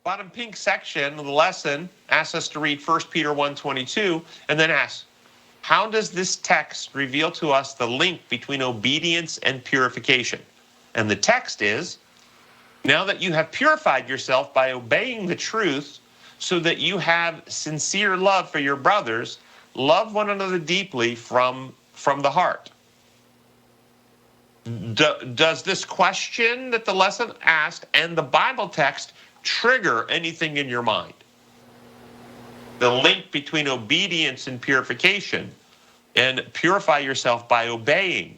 Bottom pink section of the lesson asks us to read 1 Peter 1:22 and then asks, how does this text reveal to us the link between obedience and purification? And the text is, now that you have purified yourself by obeying the truth so that you have sincere love for your brothers, love one another deeply from the heart. Does this question that the lesson asked and the Bible text trigger anything in your mind? The link between obedience and purification, and purify yourself by obeying.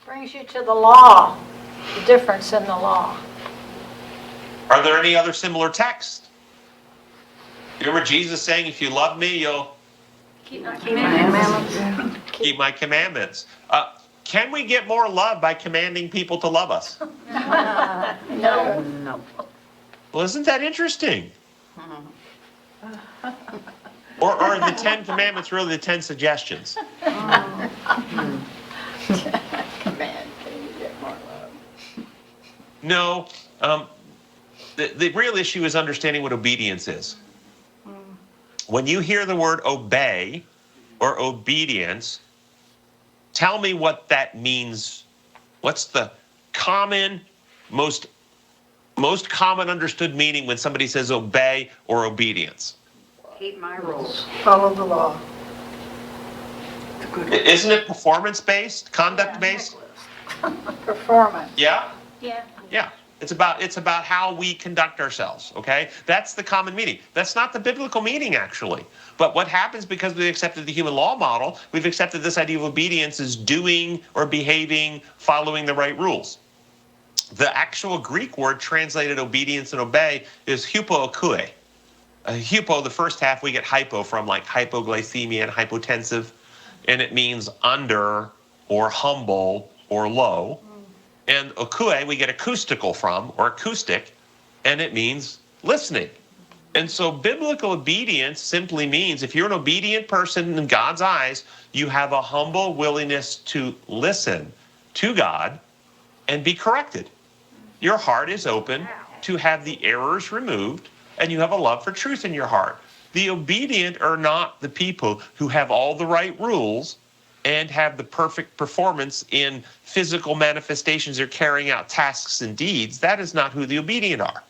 Brings you to the law, the difference in the law. Are there any other similar texts? You remember Jesus saying, if you love me, you'll keep my commandments. Keep my commandments. Can we get more love by commanding people to love us? No. Well, isn't that interesting? Or are the 10 commandments really the 10 suggestions? Command, can you get more love? No. The real issue is understanding what obedience is. When you hear the word obey or obedience, tell me what that means. What's the common, most common understood meaning when somebody says obey or obedience? Keep my rules. Follow the law. Isn't it performance-based, conduct-based? Performance. Yeah? Yeah. Yeah. It's about how we conduct ourselves, okay? That's the common meaning. That's not the biblical meaning, actually. But what happens because we accepted the human law model, we've accepted this idea of obedience as doing or behaving, following the right rules. The actual Greek word translated obedience and obey is hupoakue. Hypo, the first half, we get hypo from, like hypoglycemia and hypotensive, and it means under or humble or low. And okue, we get acoustical from, or acoustic, and it means listening. And so biblical obedience simply means if you're an obedient person in God's eyes, you have a humble willingness to listen to God and be corrected. Your heart is open to have the errors removed, and you have a love for truth in your heart. The obedient are not the people who have all the right rules and have the perfect performance in physical manifestations or carrying out tasks and deeds. That is not who the obedient are.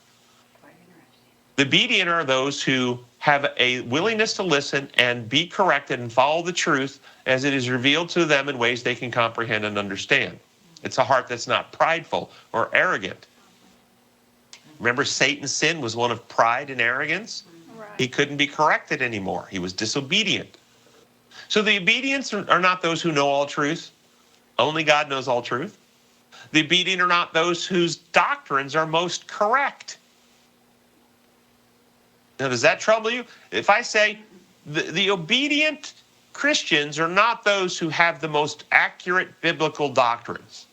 The obedient are those who have a willingness to listen and be corrected and follow the truth as it is revealed to them in ways they can comprehend and understand. It's a heart that's not prideful or arrogant. Remember, Satan's sin was one of pride and arrogance. Right. He couldn't be corrected anymore. He was disobedient. So the obedients are not those who know all truth. Only God knows all truth. The obedient are not those whose doctrines are most correct. Now, does that trouble you? If I say the obedient Christians are not those who have the most accurate biblical doctrines,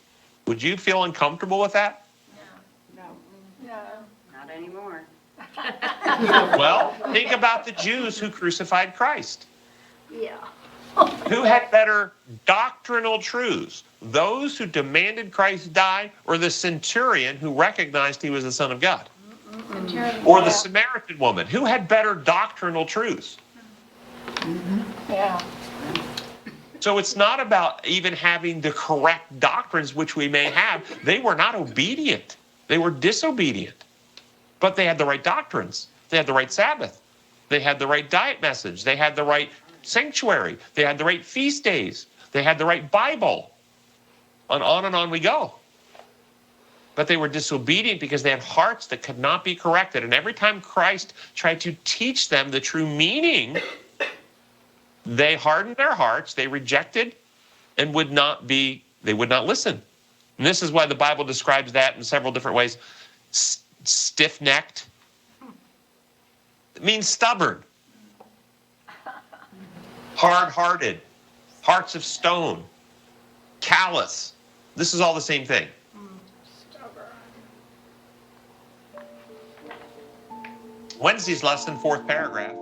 would you feel uncomfortable with that? No, No. not anymore. Well, think about the Jews who crucified Christ. Yeah. Who had better doctrinal truths? Those who demanded Christ die, or the centurion who recognized he was the Son of God? Or the Samaritan woman? Who had better doctrinal truths? Yeah. So it's not about even having the correct doctrines, which we may have. They were not obedient. They were disobedient. But they had the right doctrines. They had the right Sabbath. They had the right diet message. They had the right sanctuary. They had the right feast days. They had the right Bible. And on we go. But they were disobedient because they had hearts that could not be corrected. And every time Christ tried to teach them the true meaning, they hardened their hearts, they rejected, and would not listen. And this is why the Bible describes that in several different ways. Stiff-necked. It means stubborn. Hard-hearted. Hearts of stone. Callous. This is all the same thing. Wednesday's lesson, 4th paragraph.